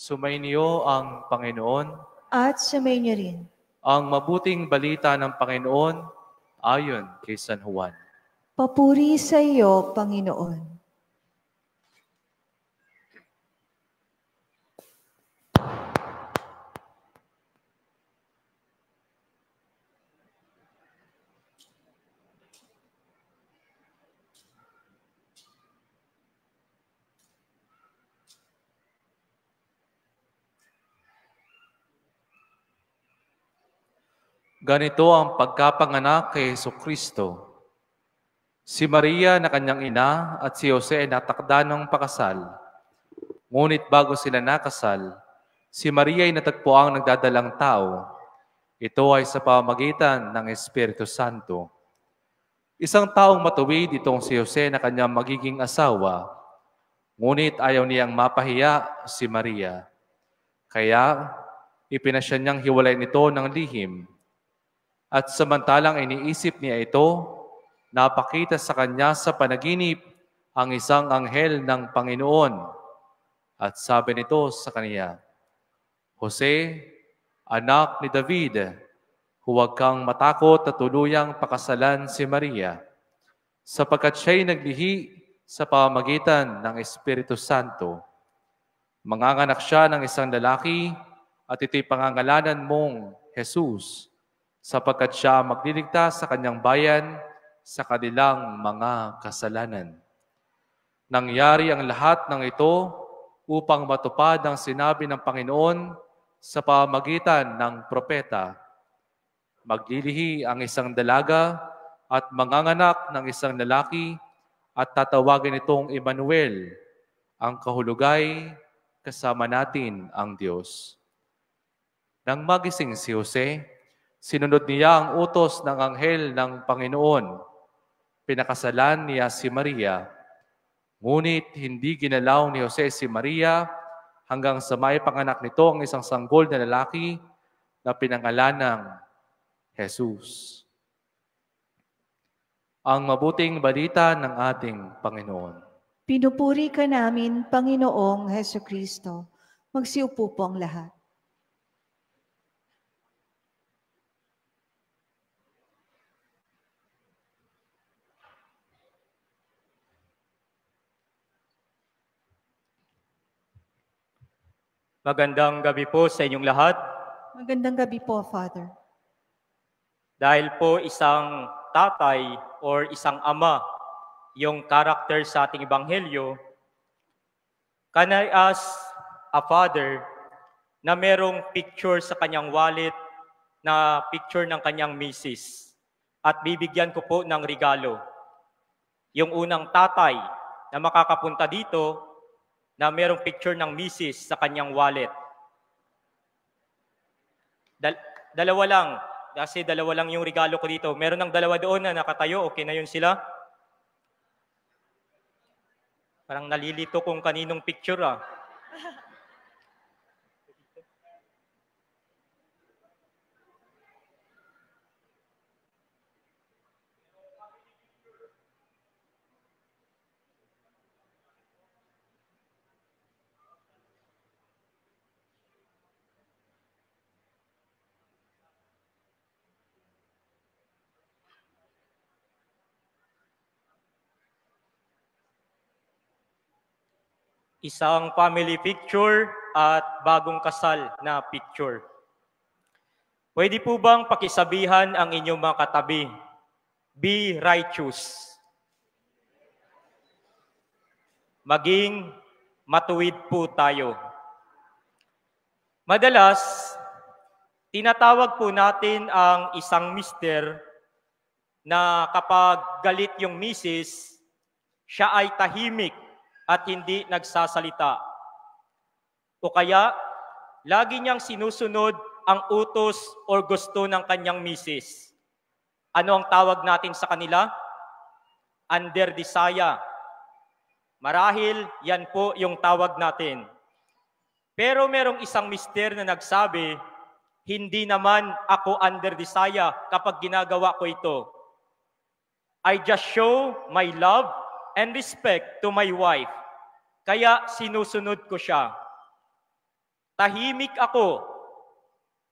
Sumainyo ang Panginoon. At sumainyo rin. Ang mabuting balita ng Panginoon ayon kay San Juan. Papuri sa iyo, Panginoon. Ganito ang pagkapanganak kay Jesucristo. Si Maria na kanyang ina at si Jose ay natakda ng pakasal. Ngunit bago sila nakasal, si Maria ay natagpuang nagdadalang tao. Ito ay sa pamamagitan ng Espiritu Santo. Isang taong matuwid itong si Jose na kanyang magiging asawa, ngunit ayaw niyang mapahiya si Maria. Kaya ipinasya niyang hiwalayin ito ng lihim. At samantalang iniisip niya ito, napakita sa kanya sa panaginip ang isang anghel ng Panginoon. At sabi nito sa kanya, Jose, anak ni David, huwag kang matakot at tuluyang pakasalan si Maria, sapagkat siya'y naglihi sa pamamagitan ng Espiritu Santo. Manganganak siya ng isang lalaki at ito'y pangangalanan mong Jesus, sapagkat siya magliligtas sa kanyang bayan sa kanilang mga kasalanan. Nangyari ang lahat ng ito upang matupad ang sinabi ng Panginoon sa pamamagitan ng propeta. Maglilihi ang isang dalaga at manganganak ng isang lalaki at tatawagin itong Emmanuel, ang kahulugay, kasama natin ang Diyos. Nang magising si Jose, sinunod niya ang utos ng anghel ng Panginoon. Pinakasalan niya si Maria. Ngunit hindi ginalaw ni Jose si Maria hanggang sa maipanganak nito ang isang sanggol na lalaki na pinangalanang Jesus. Ang mabuting balita ng ating Panginoon. Pinupuri ka namin, Panginoong Hesukristo. Magsiupo po ang lahat. Magandang gabi po sa inyong lahat. Magandang gabi po, Father. Dahil po isang tatay or isang ama yung karakter sa ating ebanghelyo, can I ask a father na merong picture sa kanyang wallet na picture ng kanyang misis at bibigyan ko po ng regalo. Yung unang tatay na makakapunta dito na merong picture ng misis sa kanyang wallet. Dalawa lang. Kasi dalawa lang yung regalo ko dito. Meron ng dalawa doon na nakatayo. Okay na yun sila? Parang nalilito kung kaninong picture ah. Isang family picture at bagong kasal na picture. Pwede po bang pakisabihan ang inyong mga katabi? Be righteous. Maging matuwid po tayo. Madalas, tinatawag po natin ang isang mister na kapag galit yung misis, siya ay tahimik at hindi nagsasalita. O kaya, lagi niyang sinusunod ang utos o gusto ng kanyang misis. Ano ang tawag natin sa kanila? Underdesaya. Marahil, yan po yung tawag natin. Pero merong isang mister na nagsabi, hindi naman ako underdesaya kapag ginagawa ko ito. I just show my love and respect to my wife. Kaya sinusunod ko siya. tahimik ako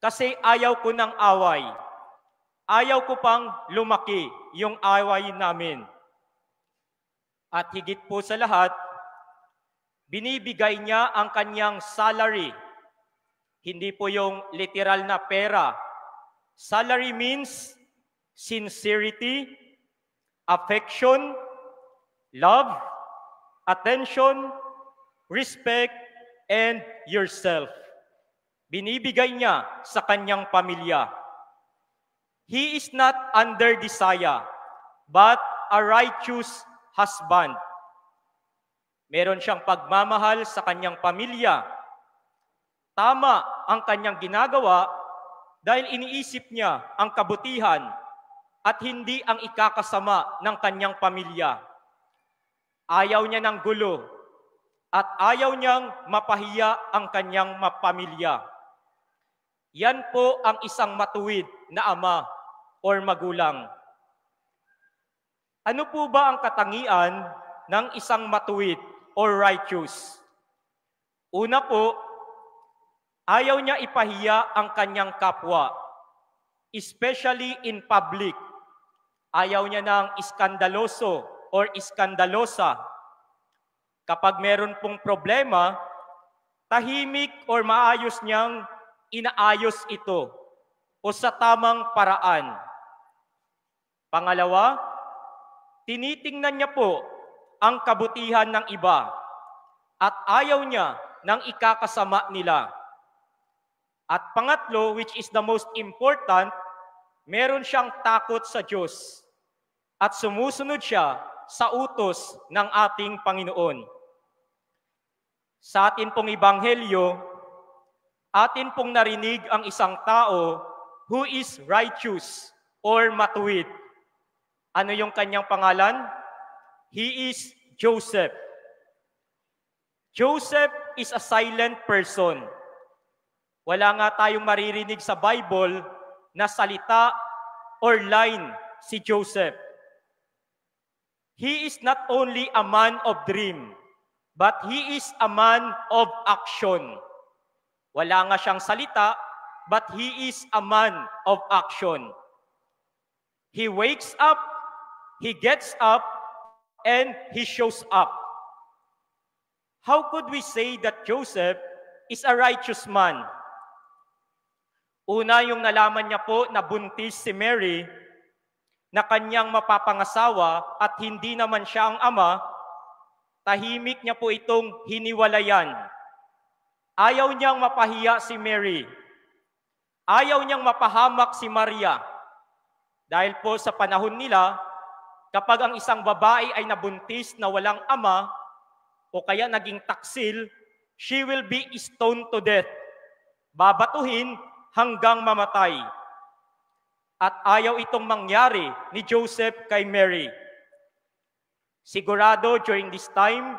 kasi ayaw ko ng away. Ayaw ko pang lumaki yung away namin. At higit po sa lahat, binibigay niya ang kanyang salary. Hindi po yung literal na pera. Salary means sincerity, affection, love, attention, respect, and yourself. Binibigay niya sa kanyang pamilya. He is not under desire, but a righteous husband. Meron siyang pagmamahal sa kanyang pamilya. Tama ang kanyang ginagawa dahil iniisip niya ang kabutihan at hindi ang ikakasama ng kanyang pamilya. Ayaw niya ng gulo at ayaw niyang mapahiya ang kanyang pamilya. Yan po ang isang matuwid na ama or magulang. Ano po ba ang katangian ng isang matuwid or righteous? Una po, ayaw niya ipahiya ang kanyang kapwa, especially in public. Ayaw niya ng iskandaloso or iskandalosa. Kapag meron pong problema, tahimik or maayos niyang inaayos ito o sa tamang paraan. Pangalawa, tinitingnan niya po ang kabutihan ng iba at ayaw niya ng ikakasama nila. At pangatlo, which is the most important, meron siyang takot sa Diyos at sumusunod siya sa utos ng ating Panginoon. Sa atin pong ebanghelyo, atin pong narinig ang isang tao who is righteous or matuwid. Ano yung kanyang pangalan? He is Joseph. Joseph is a silent person. Wala nga tayong maririnig sa Bible na salita or line si Joseph. He is not only a man of dream, but he is a man of action. Wala nga siyang salita, but he is a man of action. He wakes up, he gets up, and he shows up. How could we say that Joseph is a righteous man? Una, yung nalaman niya po na buntis si Mary, na kanyang mapapangasawa at hindi naman siya ang ama, tahimik niya po itong hiniwalayan. Ayaw niyang mapahiya si Mary. Ayaw niyang mapahamak si Maria. Dahil po sa panahon nila, kapag ang isang babae ay nabuntis na walang ama o kaya naging taksil, she will be stoned to death. Babatuhin hanggang mamatay. At ayaw itong mangyari ni Joseph kay Mary. Sigurado during this time,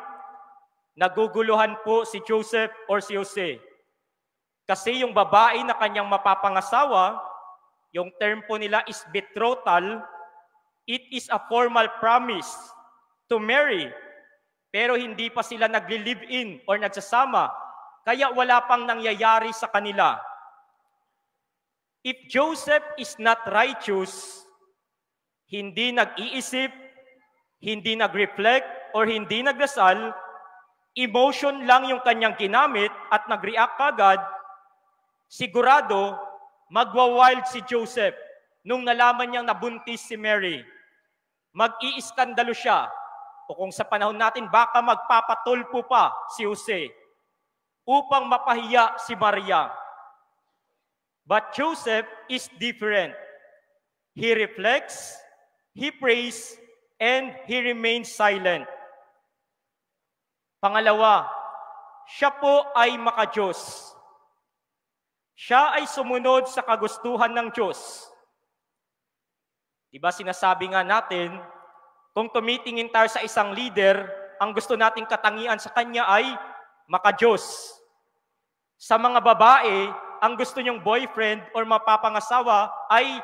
naguguluhan po si Joseph or si Jose. Kasi yung babae na kanyang mapapangasawa, yung term po nila is betrothal, it is a formal promise to marry. Pero hindi pa sila nagli-live-in or nagsasama, kaya wala pang nangyayari sa kanila. If Joseph is not righteous, hindi nag-iisip, hindi nag-reflect, or hindi nagdasal, emotion lang yung kanyang ginamit at nag-react agad, sigurado, magwa-wild si Joseph nung nalaman niyang nabuntis si Mary. Mag-iiskandalo siya. O kung sa panahon natin, baka magpapatulpo pa si Jose upang mapahiya si Maria. But Joseph is different. He reflects, he prays, and he remains silent. Pangalawa, siya po ay maka-Diyos. Siya ay sumunod sa kagustuhan ng Diyos. Diba sinasabi nga natin, kung tumitingin tayo sa isang leader, ang gusto nating katangian sa kanya ay maka-Diyos. Sa mga babae, ang gusto niyong boyfriend or mapapangasawa ay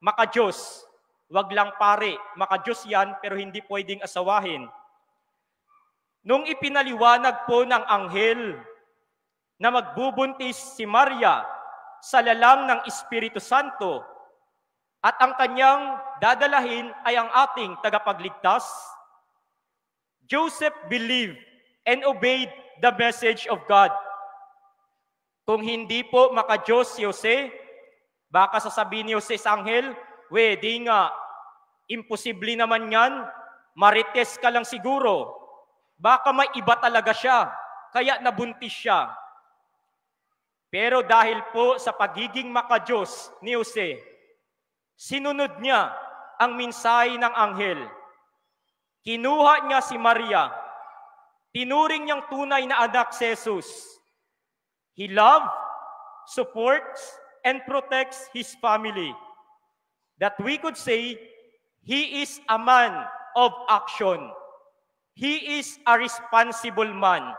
maka-Diyos. Wag lang pare, maka-Diyos yan pero hindi pwedeng asawahin. Nung ipinaliwanag po ng anghel na magbubuntis si Maria sa lalang ng Espiritu Santo at ang kanyang dadalahin ay ang ating tagapagligtas? Joseph believed and obeyed the message of God. Kung hindi po maka-Diyos si Jose, baka sasabihin ni Jose sa anghel, di nga, imposible naman yan, marites ka lang siguro. Baka may iba talaga siya, kaya nabuntis siya. Pero dahil po sa pagiging maka-Diyos ni Jose, sinunod niya ang mensahe ng anghel. Kinuha niya si Maria, tinuring niyang tunay na anak si Jesus. He loves, supports, and protects his family. That we could say, he is a man of action. He is a responsible man.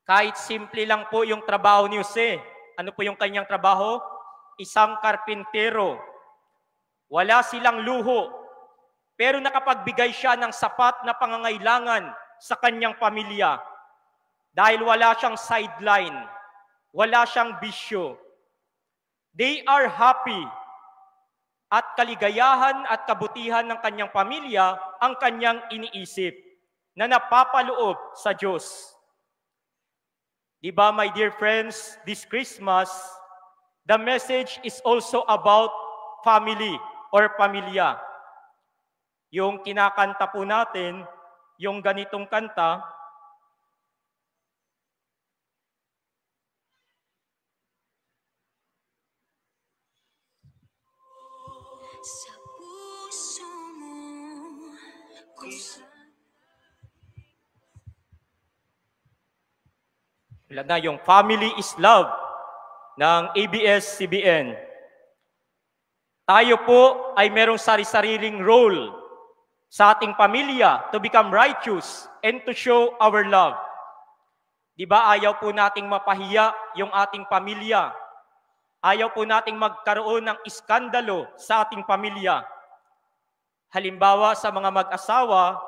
Kahit simple lang po yung trabaho ni Jose. Ano po yung kanyang trabaho? Isang karpintero. Wala silang luho, pero nakapagbigay siya ng sapat na pangangailangan sa kanyang pamilya. Dahil wala siyang sideline, wala siyang bisyo. They are happy at kaligayahan at kabutihan ng kanyang pamilya ang kanyang iniisip na napapaloob sa Diyos. Diba, my dear friends, this Christmas, the message is also about family or pamilya. Yung kinakanta po natin, yung ganitong kanta, sa puso mo kung wala na yung Family is Love ng ABS-CBN. Tayo po ay merong sari-sariling role sa ating pamilya to become righteous and to show our love. Di ba ayaw po nating mapahiya yung ating pamilya? Ayaw po nating magkaroon ng iskandalo sa ating pamilya. Halimbawa sa mga mag-asawa,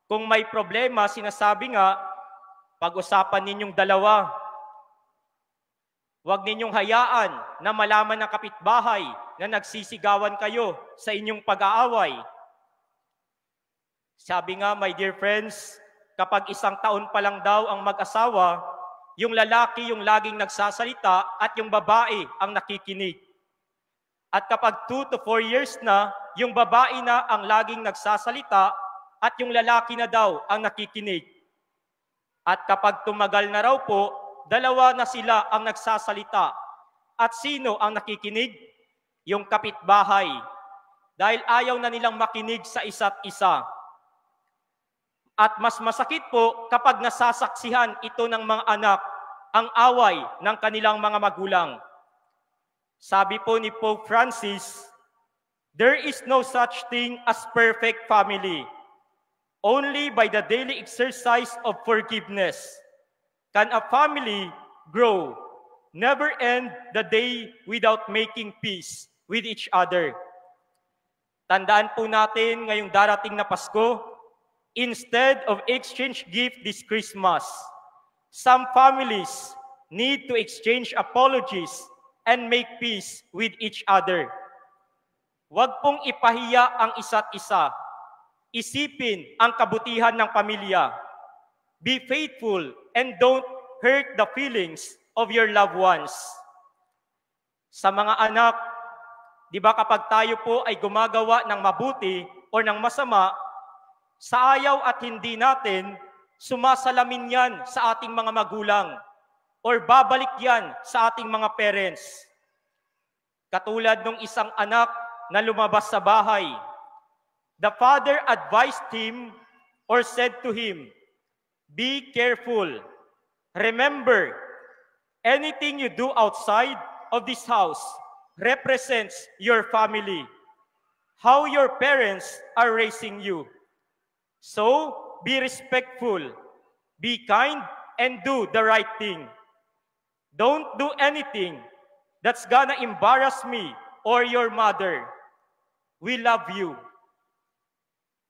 kung may problema, sinasabi nga, pag-usapan ninyong dalawa. Huwag ninyong hayaan na malaman ng kapitbahay na nagsisigawan kayo sa inyong pag-aaway. Sabi nga, my dear friends, kapag 1 taon pa lang daw ang mag-asawa, yung lalaki yung laging nagsasalita at yung babae ang nakikinig. At kapag 2 to 4 years na, yung babae na ang laging nagsasalita at yung lalaki na daw ang nakikinig. At kapag tumagal na raw po, 2 na sila ang nagsasalita. At sino ang nakikinig? Yung kapitbahay. Dahil ayaw na nilang makinig sa isa't isa. At mas masakit po kapag nasasaksihan ito ng mga anak ang away ng kanilang mga magulang. Sabi po ni Pope Francis, there is no such thing as perfect family. Only by the daily exercise of forgiveness can a family grow, never end the day without making peace with each other. Tandaan po natin ngayong darating na Pasko, instead of exchange gift this Christmas, some families need to exchange apologies and make peace with each other. Huwag pong ipahiya ang isa't isa. Isipin ang kabutihan ng pamilya. Be faithful and don't hurt the feelings of your loved ones. Sa mga anak, di ba kapag tayo po ay gumagawa ng mabuti o ng masama, sa ayaw at hindi natin, sumasalamin yan sa ating mga magulang or babalik yan sa ating mga parents. Katulad ng isang anak na lumabas sa bahay, the father advised him or said to him, be careful. Remember, anything you do outside of this house represents your family, how your parents are raising you. So, be respectful, be kind, and do the right thing. Don't do anything that's gonna embarrass me or your mother. We love you.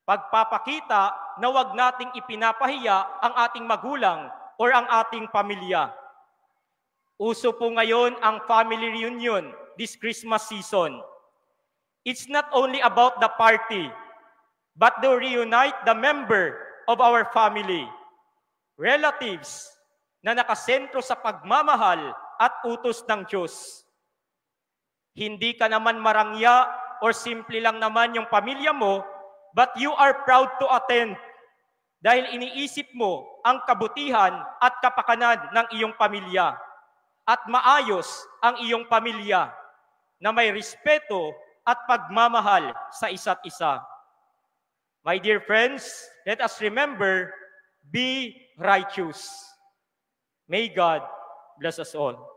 Pagpapakita na wag nating ipinapahiya ang ating magulang or ang ating pamilya. Uso po ngayon ang family reunion this Christmas season. It's not only about the party, but to reunite the member of our family, relatives na nakasentro sa pagmamahal at utos ng Diyos. Hindi ka naman marangya or simple lang naman yung pamilya mo, but you are proud to attend dahil iniisip mo ang kabutihan at kapakanan ng iyong pamilya at maayos ang iyong pamilya na may respeto at pagmamahal sa isa't isa. My dear friends, let us remember, be righteous. May God bless us all.